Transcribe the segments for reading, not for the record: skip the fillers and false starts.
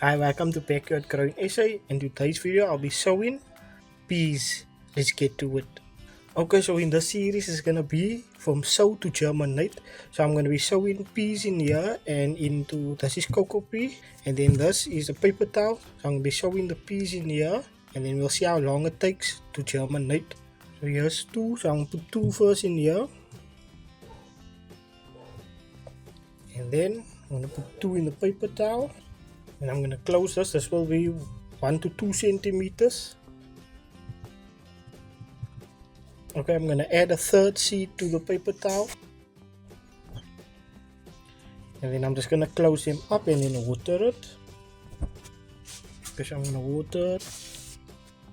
Hi, welcome to Backyard Growing SA. In today's video, I'll be sowing peas. Let's get to it. Okay, so in this series is gonna be from sow to germinate. So I'm gonna be sowing peas in here and into this is cocoa pea, and then this is a paper towel. So I'm gonna be sowing the peas in here, and then we'll see how long it takes to germinate. So here's two. So I'm gonna put two first in here, and then I'm gonna put two in the paper towel. And I'm going to close this. This will be 1 to 2 centimeters. Okay, I'm going to add a third seed to the paper towel. And then I'm just going to close them up and then water it. Okay, so I'm going to water it.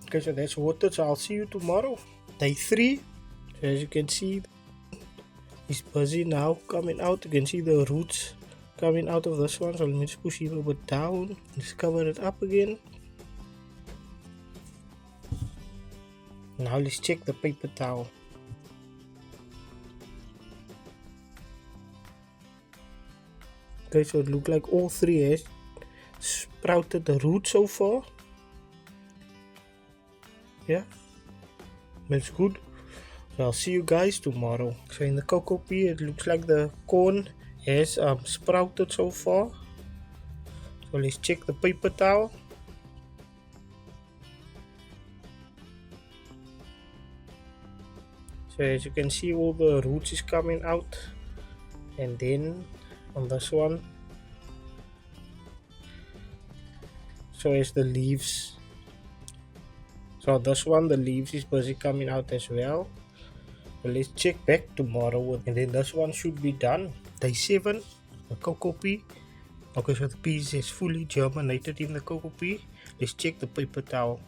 Okay, so that's watered. So I'll see you tomorrow. Day 3. So as you can see, it's busy now coming out. You can see the roots coming out of this one, so let me just push it a bit down, just cover it up again. Now let's check the paper towel. Okay, so it looks like all three has sprouted the root so far. Yeah, that's good. So I'll see you guys tomorrow. So in the cocoa pea, it looks like the corn has sprouted so far. So let's check the paper towel. So as you can see, all the roots is coming out, and then on this one, so as the leaves, so this one the leaves is busy coming out as well. So let's check back tomorrow, and then this one should be done. Day 7, the cocoa pea. Okay, so the peas is fully germinated in the cocoa pea. Let's check the paper towel.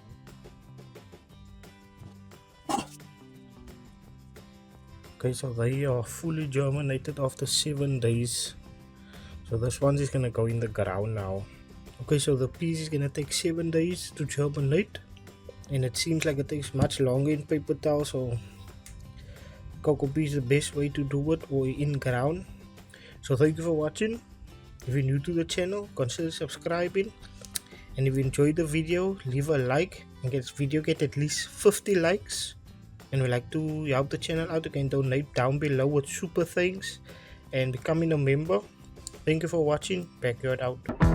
Okay, so they are fully germinated after 7 days. So this one is gonna go in the ground now. Okay, so the peas is gonna take 7 days to germinate, and it seems like it takes much longer in paper towel. So cocoa pea is the best way to do it, or in ground. So thank you for watching. If you're new to the channel, consider subscribing, and if you enjoyed the video, leave a like and get this video get at least 50 likes. And we like to help the channel out. You can donate down below with super thanks and becoming a member. Thank you for watching. Backyard out.